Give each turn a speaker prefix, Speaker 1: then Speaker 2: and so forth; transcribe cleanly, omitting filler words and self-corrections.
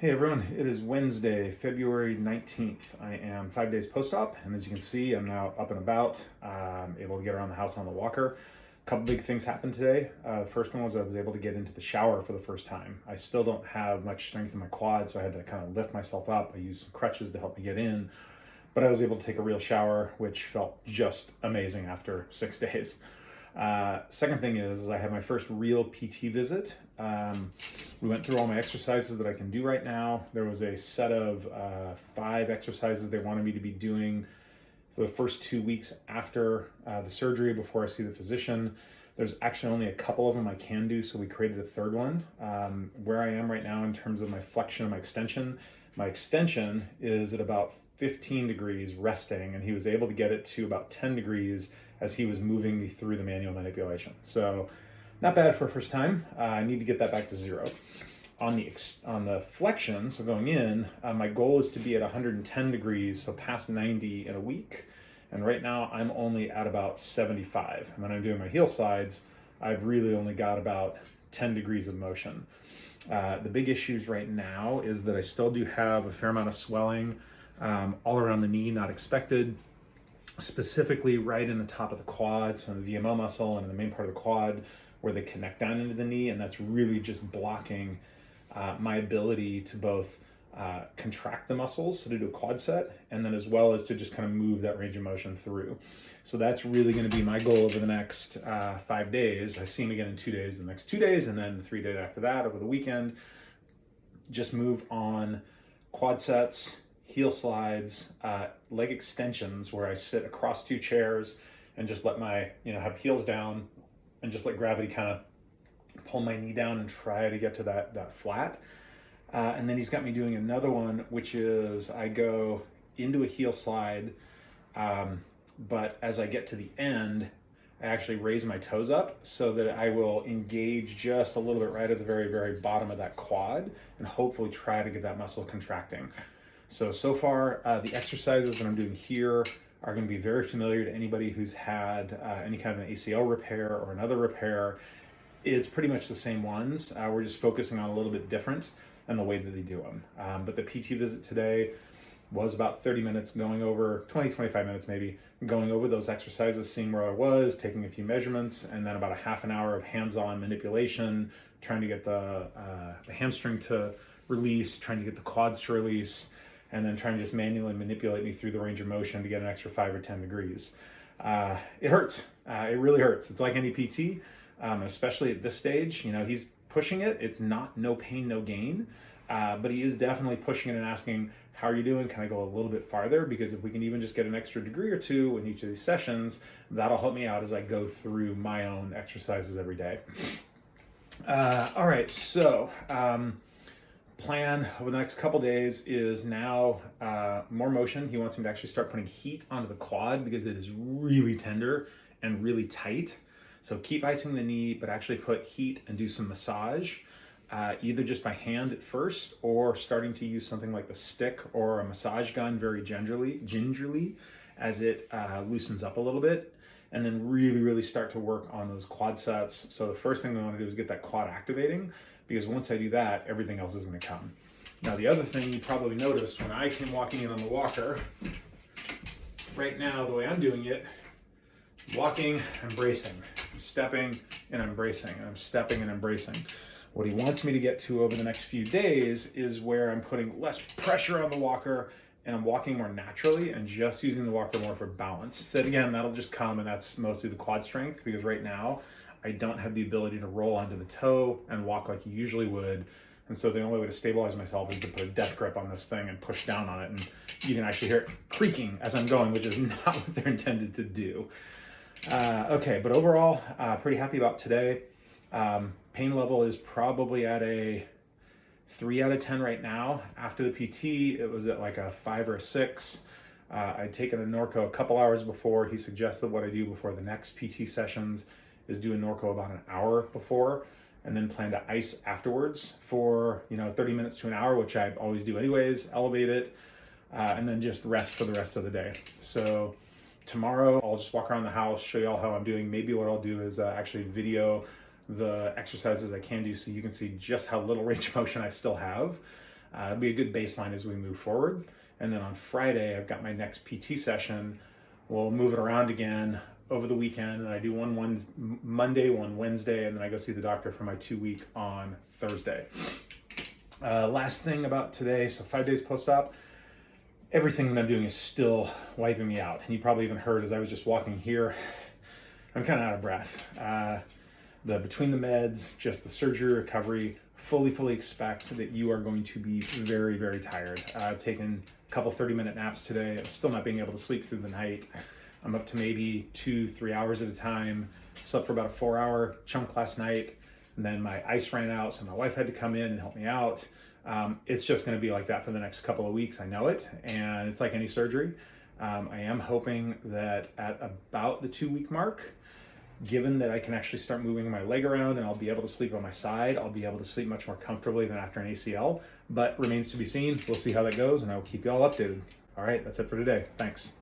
Speaker 1: Hey everyone, it is Wednesday, February 19th. I am 5 days post-op, and as you can see, I'm now up and about, able to get around the house on the walker. A couple big things happened today. The first one was I was able to get into the shower for the first time. I still don't have much strength in my quad, so I had to kind of lift myself up. I used some crutches to help me get in, but I was able to take a real shower, which felt just amazing after 6 days. Second thing is I had my first real PT visit. We went through all my exercises that I can do right now. There was a set of 5 exercises they wanted me to be doing for the first 2 weeks after the surgery before I see the physician. There's actually only a couple of them I can do, so we created a third one. Where I am right now in terms of my flexion and my extension is at about 15 degrees resting, and he was able to get it to about 10 degrees as he was moving me through the manual manipulation. So not bad for a first time. I need to get that back to 0. On the flexion, so going in, my goal is to be at 110 degrees, so past 90 in a week. And right now I'm only at about 75. And when I'm doing my heel slides, I've really only got about 10 degrees of motion. The big issues right now is that I still do have a fair amount of swelling all around the knee, not expected, specifically right in the top of the quad, so in the VMO muscle and in the main part of the quad where they connect down into the knee, and that's really just blocking my ability to both contract the muscles, so to do a quad set, and then as well as to just kind of move that range of motion through. So that's really going to be my goal over the next 5 days. I see him again in 2 days, the next 2 days, and then the 3 days after that over the weekend. Just move on quad sets, heel slides, leg extensions where I sit across 2 chairs and just let my, have heels down and just let gravity kind of pull my knee down and try to get to that flat. And then he's got me doing another one, which is I go into a heel slide, but as I get to the end, I actually raise my toes up so that I will engage just a little bit right at the very, very bottom of that quad and hopefully try to get that muscle contracting. So far, the exercises that I'm doing here are going to be very familiar to anybody who's had any kind of an ACL repair or another repair. It's pretty much the same ones. We're just focusing on a little bit different and the way that they do them. But the PT visit today was about 30 minutes going over, 25 minutes maybe, going over those exercises, seeing where I was, taking a few measurements, and then about a half an hour of hands-on manipulation, trying to get the hamstring to release, trying to get the quads to release, and then trying to just manually manipulate me through the range of motion to get an extra 5 or 10 degrees. It hurts. It really hurts. It's like any PT, especially at this stage. He's pushing it. It's not no pain, no gain, but he is definitely pushing it and asking, how are you doing? Can I go a little bit farther? Because if we can even just get an extra degree or 2 in each of these sessions, that'll help me out as I go through my own exercises every day. All right, so plan over the next couple days is now more motion. He wants me to actually start putting heat onto the quad because it is really tender and really tight. So keep icing the knee, but actually put heat and do some massage, either just by hand at first or starting to use something like the stick or a massage gun very gingerly as it loosens up a little bit, and then really start to work on those quad sets. So the first thing we want to do is get that quad activating, because once I do that, everything else is going to come. Now, the other thing you probably noticed when I came walking in on the walker, right now, the way I'm doing it, walking and bracing, I'm stepping and I'm bracing, and I'm stepping and I'm bracing. What he wants me to get to over the next few days is where I'm putting less pressure on the walker and I'm walking more naturally and just using the walker more for balance. So again, that'll just come, and that's mostly the quad strength, because right now I don't have the ability to roll onto the toe and walk like you usually would. And so the only way to stabilize myself is to put a death grip on this thing and push down on it. And you can actually hear it creaking as I'm going, which is not what they're intended to do. Okay, but overall, pretty happy about today. Pain level is probably at a 3 out of 10 right now. After the PT, it was at like a 5 or a 6. I'd taken a Norco a couple hours before. He suggested what I do before the next PT sessions is do a Norco about an hour before, and then plan to ice afterwards for 30 minutes to an hour, which I always do anyways, elevate it, and then just rest for the rest of the day. So tomorrow I'll just walk around the house, show you all how I'm doing. Maybe what I'll do is actually video the exercises I can do so you can see just how little range of motion I still have. It'll be a good baseline as we move forward. And then on Friday, I've got my next PT session. We'll move it around again over the weekend, and I do one Monday, one Wednesday, and then I go see the doctor for my 2-week on Thursday. Last thing about today, so 5 days post-op, everything that I'm doing is still wiping me out. And you probably even heard as I was just walking here, I'm kind of out of breath. Between the meds, just the surgery recovery, fully expect that you are going to be very, very tired. I've taken a couple 30-minute naps today. I'm still not being able to sleep through the night. I'm up to maybe 2-3 hours at a time. Slept for about a 4-hour chunk last night. And then my ice ran out, so my wife had to come in and help me out. It's just going to be like that for the next couple of weeks. I know it. And it's like any surgery. I am hoping that at about the 2-week mark, given that I can actually start moving my leg around and I'll be able to sleep on my side, I'll be able to sleep much more comfortably than after an ACL, but remains to be seen. We'll see how that goes, and I'll keep you all updated. All right, that's it for today. Thanks.